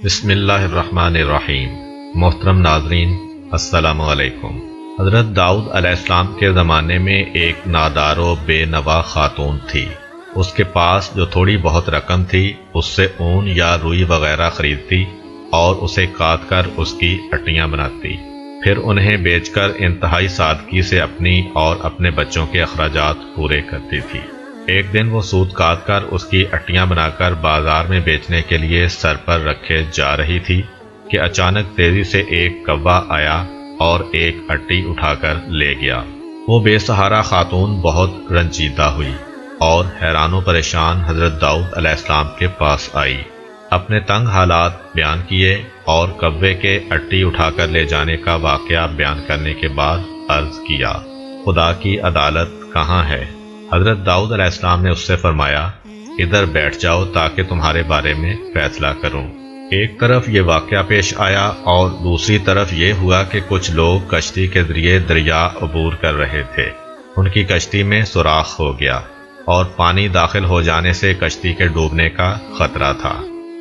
بسم اللہ الرحمن الرحیم۔ محترم ناظرین، السلام علیکم۔ حضرت داؤد علیہ السلام کے زمانے میں ایک نادار و بے نوا خاتون تھی۔ اس کے پاس جو تھوڑی بہت رقم تھی اس سے اون یا روئی وغیرہ خریدتی اور اسے کاٹ کر اس کی اٹیاں بناتی، پھر انہیں بیچ کر انتہائی سادگی سے اپنی اور اپنے بچوں کے اخراجات پورے کرتی تھی۔ ایک دن وہ سوت کاٹ کر اس کی اٹیاں بنا کر بازار میں بیچنے کے لیے سر پر رکھے جا رہی تھی کہ اچانک تیزی سے ایک کوا آیا اور ایک اٹی اٹھا کر لے گیا۔ وہ بے سہارا خاتون بہت رنجیدہ ہوئی اور حیران و پریشان حضرت داؤد علیہ السلام کے پاس آئی، اپنے تنگ حالات بیان کیے اور کوے کے اٹی اٹھا کر لے جانے کا واقعہ بیان کرنے کے بعد عرض کیا، خدا کی عدالت کہاں ہے؟ حضرت داؤد علیہ السلام نے اس سے فرمایا، ادھر بیٹھ جاؤ تاکہ تمہارے بارے میں فیصلہ کروں۔ ایک طرف یہ واقعہ پیش آیا اور دوسری طرف یہ ہوا کہ کچھ لوگ کشتی کے ذریعے دریا عبور کر رہے تھے۔ ان کی کشتی میں سوراخ ہو گیا اور پانی داخل ہو جانے سے کشتی کے ڈوبنے کا خطرہ تھا۔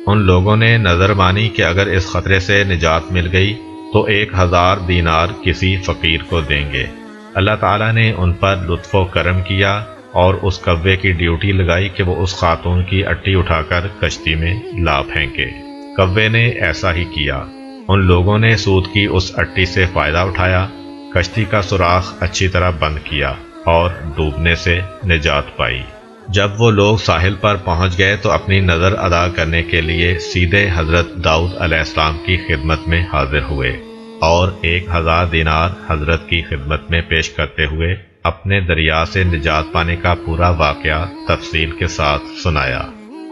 ان لوگوں نے نظر مانی کہ اگر اس خطرے سے نجات مل گئی تو 1000 دینار کسی فقیر کو دیں گے۔ اللہ تعالیٰ نے ان پر لطف و کرم کیا اور اس کوے کی ڈیوٹی لگائی کہ وہ اس خاتون کی اٹی اٹھا کر کشتی میں لا پھینکے۔ کوے نے ایسا ہی کیا۔ ان لوگوں نے سود کی اس اٹی سے فائدہ اٹھایا، کشتی کا سوراخ اچھی طرح بند کیا اور ڈوبنے سے نجات پائی۔ جب وہ لوگ ساحل پر پہنچ گئے تو اپنی نظر ادا کرنے کے لیے سیدھے حضرت داؤد علیہ السلام کی خدمت میں حاضر ہوئے اور 1000 دینار حضرت کی خدمت میں پیش کرتے ہوئے اپنے دریا سے نجات پانے کا پورا واقعہ تفصیل کے ساتھ سنایا۔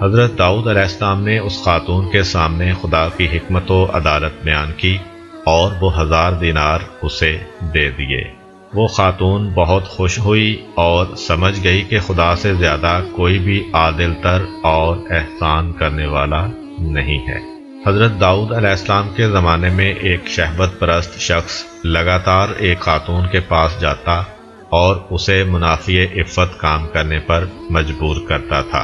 حضرت داؤد علیہ السلام نے اس خاتون کے سامنے خدا کی حکمت و عدالت بیان کی اور وہ 1000 دینار اسے دے دیے۔ وہ خاتون بہت خوش ہوئی اور سمجھ گئی کہ خدا سے زیادہ کوئی بھی عادل تر اور احسان کرنے والا نہیں ہے۔ حضرت داؤد علیہ السلام کے زمانے میں ایک شہوت پرست شخص لگاتار ایک خاتون کے پاس جاتا اور اسے منافی عفت کام کرنے پر مجبور کرتا تھا۔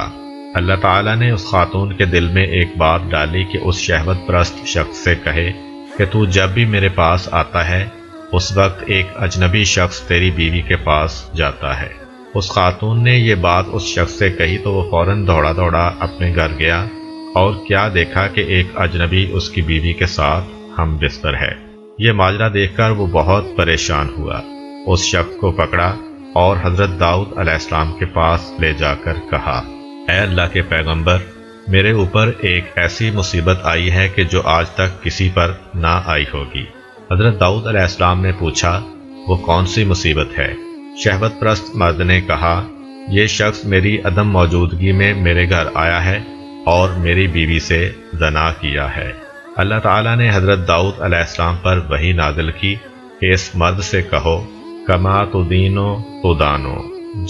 اللہ تعالیٰ نے اس خاتون کے دل میں ایک بات ڈالی کہ اس شہوت پرست شخص سے کہے کہ تو جب بھی میرے پاس آتا ہے اس وقت ایک اجنبی شخص تیری بیوی کے پاس جاتا ہے۔ اس خاتون نے یہ بات اس شخص سے کہی تو وہ فوراً دوڑا دوڑا اپنے گھر گیا اور کیا دیکھا کہ ایک اجنبی اس کی بیوی کے ساتھ ہم بستر ہے۔ یہ ماجرا دیکھ کر وہ بہت پریشان ہوا، اس شخص کو پکڑا اور حضرت داؤد علیہ السلام کے پاس لے جا کر کہا، اے اللہ کے پیغمبر، میرے اوپر ایک ایسی مصیبت آئی ہے کہ جو آج تک کسی پر نہ آئی ہوگی۔ حضرت داؤد علیہ السلام نے پوچھا، وہ کون سی مصیبت ہے؟ شہوت پرست مرد نے کہا، یہ شخص میری عدم موجودگی میں میرے گھر آیا ہے اور میری بیوی سے زنا کیا ہے۔ اللہ تعالیٰ نے حضرت داؤد علیہ السلام پر وحی نازل کی کہ اس مرد سے کہو، کما تدینو تدانو،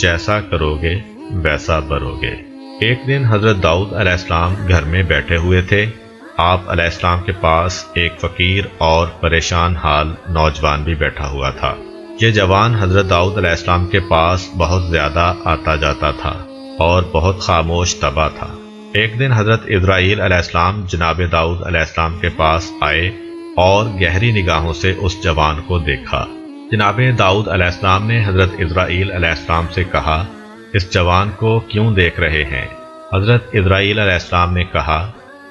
جیسا کرو گے ویسا بھرو گے۔ ایک دن حضرت داؤد علیہ السلام گھر میں بیٹھے ہوئے تھے۔ آپ علیہ السلام کے پاس ایک فقیر اور پریشان حال نوجوان بھی بیٹھا ہوا تھا۔ یہ جوان حضرت داؤد علیہ السلام کے پاس بہت زیادہ آتا جاتا تھا اور بہت خاموش طبع تھا۔ ایک دن حضرت اسرائیل علیہ السلام جناب داؤد علیہ السلام کے پاس آئے اور گہری نگاہوں سے اس جوان کو دیکھا۔ جناب داؤد علیہ السلام نے حضرت اسرائیل علیہ السلام سے کہا، اس جوان کو کیوں دیکھ رہے ہیں؟ حضرت اسرائیل علیہ السلام نے کہا،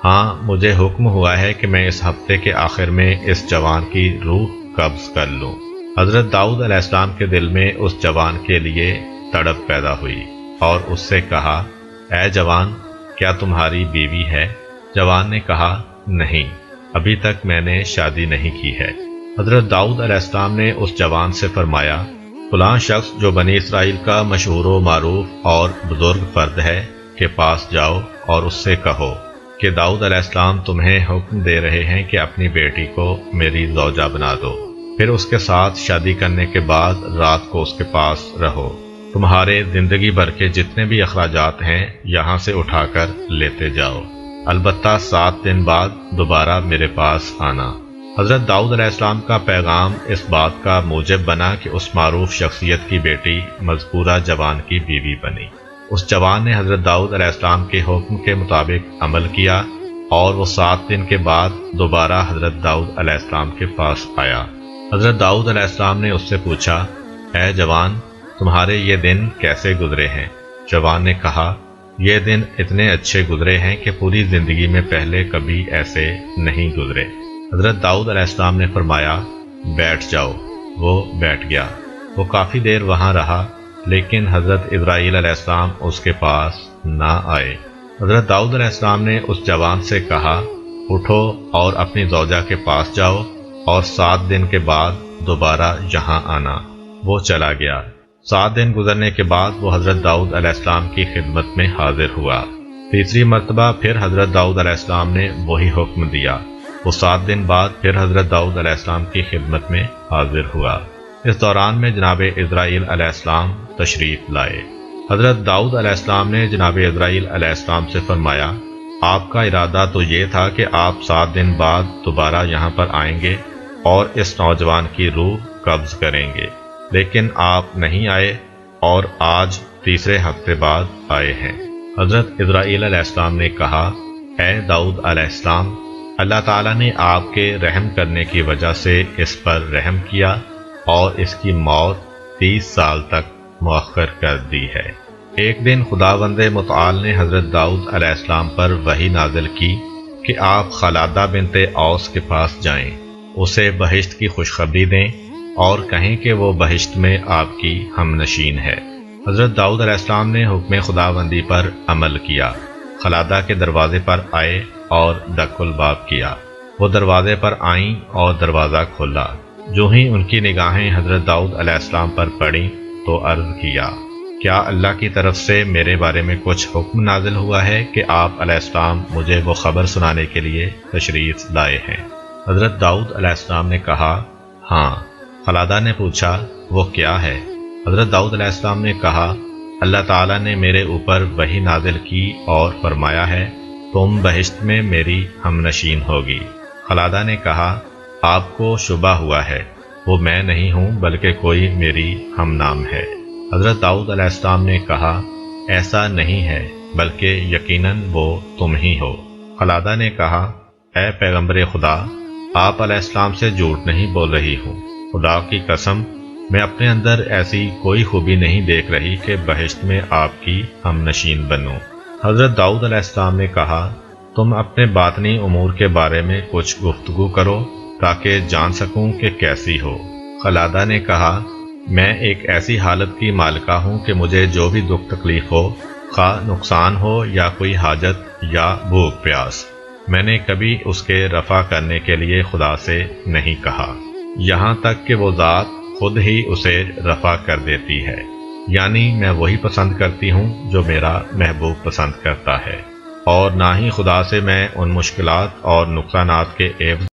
ہاں، مجھے حکم ہوا ہے کہ میں اس ہفتے کے آخر میں اس جوان کی روح قبض کر لوں۔ حضرت داؤد علیہ السلام کے دل میں اس جوان کے لیے تڑپ پیدا ہوئی اور اس سے کہا، اے جوان، کیا تمہاری بیوی ہے؟ جوان نے کہا، نہیں، ابھی تک میں نے شادی نہیں کی ہے۔ حضرت داؤد علیہ السلام نے اس جوان سے فرمایا، فلاں شخص جو بنی اسرائیل کا مشہور و معروف اور بزرگ فرد ہے کے پاس جاؤ اور اس سے کہو کہ داؤد علیہ السلام تمہیں حکم دے رہے ہیں کہ اپنی بیٹی کو میری زوجہ بنا دو، پھر اس کے ساتھ شادی کرنے کے بعد رات کو اس کے پاس رہو۔ تمہارے زندگی بھر کے جتنے بھی اخراجات ہیں یہاں سے اٹھا کر لیتے جاؤ، البتہ 7 دن بعد دوبارہ میرے پاس آنا۔ حضرت داؤد علیہ السلام کا پیغام اس بات کا موجب بنا کہ اس معروف شخصیت کی بیٹی مذکورہ جوان کی بیوی بنی۔ اس جوان نے حضرت داؤد علیہ السلام کے حکم کے مطابق عمل کیا اور وہ 7 دن کے بعد دوبارہ حضرت داؤد علیہ السلام کے پاس آیا۔ حضرت داؤد علیہ السلام نے اس سے پوچھا، اے جوان، تمہارے یہ دن کیسے گزرے ہیں؟ جوان نے کہا، یہ دن اتنے اچھے گزرے ہیں کہ پوری زندگی میں پہلے کبھی ایسے نہیں گزرے۔ حضرت داؤد علیہ السلام نے فرمایا، بیٹھ جاؤ۔ وہ بیٹھ گیا۔ وہ کافی دیر وہاں رہا، لیکن حضرت اسرائیل علیہ السلام اس کے پاس نہ آئے۔ حضرت داؤد علیہ السلام نے اس جوان سے کہا، اٹھو اور اپنی زوجہ کے پاس جاؤ اور 7 دن کے بعد دوبارہ یہاں آنا۔ وہ چلا گیا۔ 7 دن گزرنے کے بعد وہ حضرت داؤد علیہ السلام کی خدمت میں حاضر ہوا۔ تیسری مرتبہ پھر حضرت داؤد علیہ السلام نے وہی حکم دیا۔ وہ 7 دن بعد پھر حضرت داؤد علیہ السلام کی خدمت میں حاضر ہوا۔ اس دوران میں جناب اسرائیل علیہ السلام تشریف لائے۔ حضرت داؤد علیہ السلام نے جناب اسرائیل علیہ السلام سے فرمایا، آپ کا ارادہ تو یہ تھا کہ آپ 7 دن بعد دوبارہ یہاں پر آئیں گے اور اس نوجوان کی روح قبض کریں گے، لیکن آپ نہیں آئے اور آج تیسرے ہفتے بعد آئے ہیں۔ حضرت اسرائیل علیہ السلام نے کہا، اے داؤد علیہ السلام، اللہ تعالیٰ نے آپ کے رحم کرنے کی وجہ سے اس پر رحم کیا اور اس کی موت 30 سال تک مؤخر کر دی ہے۔ ایک دن خداوند متعال نے حضرت داؤد علیہ السلام پر وحی نازل کی کہ آپ خلادہ بنت اوس کے پاس جائیں، اسے بہشت کی خوشخبری دیں اور کہیں کہ وہ بہشت میں آپ کی ہم نشین ہے۔ حضرت داؤد علیہ السلام نے حکم خداوندی پر عمل کیا، خلادہ کے دروازے پر آئے اور دق الباب کیا۔ وہ دروازے پر آئیں اور دروازہ کھولا۔ جو ہی ان کی نگاہیں حضرت داؤد علیہ السلام پر پڑیں تو عرض کیا، کیا اللہ کی طرف سے میرے بارے میں کچھ حکم نازل ہوا ہے کہ آپ علیہ السلام مجھے وہ خبر سنانے کے لیے تشریف لائے ہیں؟ حضرت داؤد علیہ السلام نے کہا، ہاں۔ خلادہ نے پوچھا، وہ کیا ہے؟ حضرت داؤد علیہ السلام نے کہا، اللہ تعالیٰ نے میرے اوپر وحی نازل کی اور فرمایا ہے تم بہشت میں میری ہم نشین ہوگی۔ خلادہ نے کہا، آپ کو شبہ ہوا ہے، وہ میں نہیں ہوں بلکہ کوئی میری ہم نام ہے۔ حضرت داؤد علیہ السلام نے کہا، ایسا نہیں ہے بلکہ یقیناً وہ تم ہی ہو۔ خلادہ نے کہا، اے پیغمبر خدا، آپ علیہ السلام سے جھوٹ نہیں بول رہی ہوں، خدا کی قسم میں اپنے اندر ایسی کوئی خوبی نہیں دیکھ رہی کہ بہشت میں آپ کی ہم نشین بنوں۔ حضرت داؤد علیہ السلام نے کہا، تم اپنے باطنی امور کے بارے میں کچھ گفتگو کرو تاکہ جان سکوں کہ کیسی ہو۔ خلادہ نے کہا، میں ایک ایسی حالت کی مالکہ ہوں کہ مجھے جو بھی دکھ تکلیف ہو، خواہ نقصان ہو یا کوئی حاجت یا بھوک پیاس، میں نے کبھی اس کے رفع کرنے کے لیے خدا سے نہیں کہا، یہاں تک کہ وہ ذات خود ہی اسے رفع کر دیتی ہے، یعنی میں وہی پسند کرتی ہوں جو میرا محبوب پسند کرتا ہے، اور نہ ہی خدا سے میں ان مشکلات اور نقصانات کے عوض